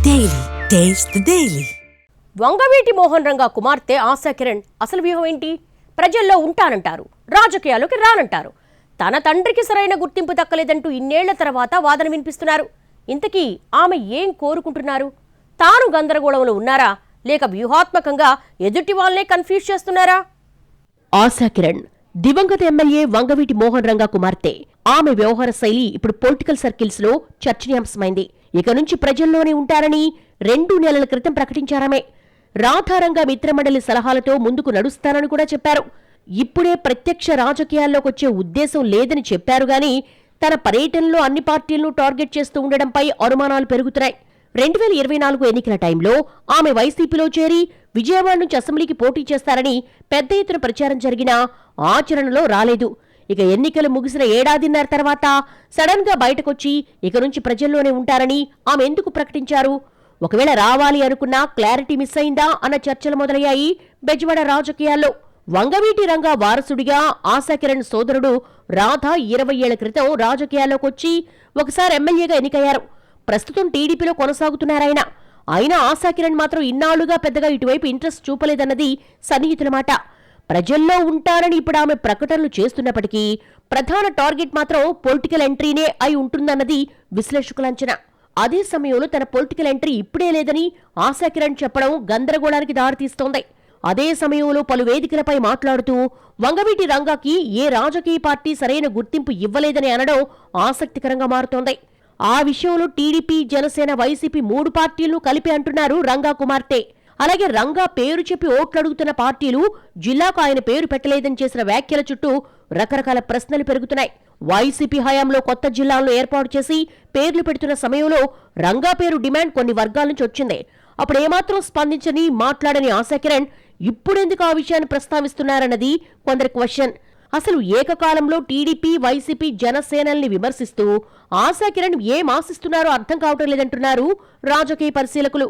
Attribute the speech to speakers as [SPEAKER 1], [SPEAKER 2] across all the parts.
[SPEAKER 1] Daily taste the daily.
[SPEAKER 2] Vangaveeti Mohan Ranga కుమార్తె ఆశా కిరణ్ అసలు వ్యూహం ఏంటి? ప్రజల్లో ఉంటానంటారు, రాజకీయాల్లోకి రానంటారు. తన తండ్రికి సరైన గుర్తింపు దక్కలేదంటూ ఇన్నేళ్ల తర్వాత వాదన వినిపిస్తున్నారు. ఇంతకీ ఆమె ఏం కోరుకుంటున్నారు? తాను గందరగోళంలో ఉన్నారా, లేక వ్యూహాత్మకంగా ఎదుటి వాళ్ళనే కన్ఫ్యూజ్ చేస్తున్నారా? ఆశా కిరణ్ దివంగత ఎమ్మెల్యే వంగవీటి మోహన్ రంగా కుమార్తె. ఆమె వ్యవహార శైలి ఇప్పుడు పొలిటికల్ సర్కిల్స్ లో చర్చనీయాంశమైంది. ఇక నుంచి ప్రజల్లోనే ఉంటారని 2 నెలల క్రితం ప్రకటించారామే. రాధారంగా మిత్రమండలి సలహాలతో ముందుకు నడుస్తానని కూడా చెప్పారు. ఇప్పుడే ప్రత్యక్ష రాజకీయాల్లోకొచ్చే ఉద్దేశం లేదని చెప్పారు గాని తన పర్యటనలో అన్ని పార్టీలను టార్గెట్ చేస్తూ ఉండడంపై అనుమానాలు పెరుగుతున్నాయి. 2024 ఎన్నికల టైంలో ఆమె వైసీపీలో చేరి విజయవాడ నుంచి అసెంబ్లీకి పోటీ చేస్తారని పెద్ద ఎత్తున ప్రచారం జరిగినా ఆచరణలో రాలేదు. ఇక ఎన్నికలు ముగిసిన ఏడాదిన్నర తర్వాత సడన్ గా బయటకొచ్చి ఇక నుంచి ప్రజల్లోనే ఉంటారని ఆమె ఎందుకు ప్రకటించారు? ఒకవేళ రావాలి అనుకున్నా క్లారిటీ మిస్ అయిందా అన్న చర్చలు మొదలయ్యాయి బెజవాడ రాజకీయాల్లో. వంగవీటి రంగా వారసుడిగా ఆశా కిరణ్ సోదరుడు రాధా 20 ఏళ్ల క్రితం రాజకీయాల్లోకొచ్చి ఒకసారి ఎమ్మెల్యేగా ఎన్నికయ్యారు. ప్రస్తుతం టీడీపీలో కొనసాగుతున్నారాయన. అయినా ఆశా కిరణ్ మాత్రం ఇన్నాళ్లుగా పెద్దగా ఇటువైపు ఇంట్రెస్ట్ చూపలేదన్నది సన్నిహితుల మాట. ప్రజల్లో ఉంటారని ఇప్పుడు ఆమె ప్రకటనలు చేస్తున్నప్పటికీ ప్రధాన టార్గెట్ మాత్రం పొలిటికల్ ఎంట్రీనే అయి ఉంటుందన్నది విశ్లేషకుల అంచనా. అదే సమయంలో తన పొలిటికల్ ఎంట్రీ ఇప్పుడే లేదని ఆశా కిరణ్ చెప్పడం గందరగోళానికి దారితీస్తోంది. అదే సమయంలో పలు వేదికలపై మాట్లాడుతూ వంగవీటి రంగాకి ఏ రాజకీయ పార్టీ సరైన గుర్తింపు ఇవ్వలేదని అనడం ఆసక్తికరంగా మారుతోంది. ఆ విషయంలో టీడీపీ, జనసేన, వైసీపీ 3 పార్టీలను కలిపి అంటున్నారు రంగా కుమార్తె. అలాగే రంగా పేరు చెప్పి ఓట్లడుగుతున్న పార్టీలు జిల్లాకు ఆయన పేరు పెట్టలేదని చేసిన వ్యాఖ్యల చుట్టూ రకరకాల ప్రశ్నలు పెరుగుతున్నాయి. వైసీపీ హయాంలో కొత్త జిల్లాలను ఏర్పాటు చేసి పేర్లు పెడుతున్న సమయంలో రంగా పేరు డిమాండ్ కొన్ని వర్గాల నుంచి వచ్చింది. అప్పుడు ఏమాత్రం స్పందించని, మాట్లాడని ఆశా కిరణ్ ఇప్పుడెందుకు ఆ విషయాన్ని ప్రస్తావిస్తున్నారన్నది కొందరి క్వశ్చన్. అసలు ఏకకాలంలో టీడీపీ, వైసీపీ, జనసేనల్ని విమర్శిస్తూ ఆశా కిరణ్ ఏం ఆశిస్తున్నారో అర్థం కావటం లేదంటున్నారు రాజకీయ పరిశీలకులు.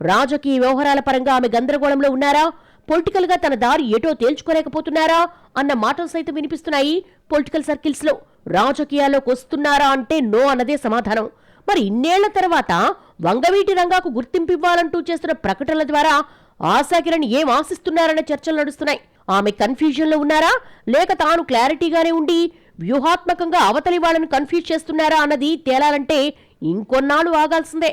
[SPEAKER 2] రాజకీయ వ్యవహారాల పరంగా ఆమె గందరగోళంలో ఉన్నారా, పొలిటికల్ గా తన దారి ఏటో తేల్చుకోలేకపోతున్నారా అన్న మాటలు సైతం వినిపిస్తున్నాయి పొలిటికల్ సర్కిల్స్ లో. రాజకీయాల్లోకి వస్తున్నారా అంటే నో అన్నదే సమాధానం. మరి ఇన్నేళ్ల తర్వాత వంగవీటి రంగాకు గుర్తింపు ఇవ్వాలంటూ చేస్తున్న ప్రకటనల ద్వారా ఆశా కిరణ్ ఏం ఆశిస్తున్నారన్న చర్చలు నడుస్తున్నాయి. ఆమె కన్ఫ్యూజన్ లో ఉన్నారా, లేక తాను క్లారిటీగానే ఉండి వ్యూహాత్మకంగా అవతలి వాళ్ళను కన్ఫ్యూజ్ చేస్తున్నారా అన్నది తేలాలంటే ఇంకొన్నాళ్ళు ఆగాల్సిందే.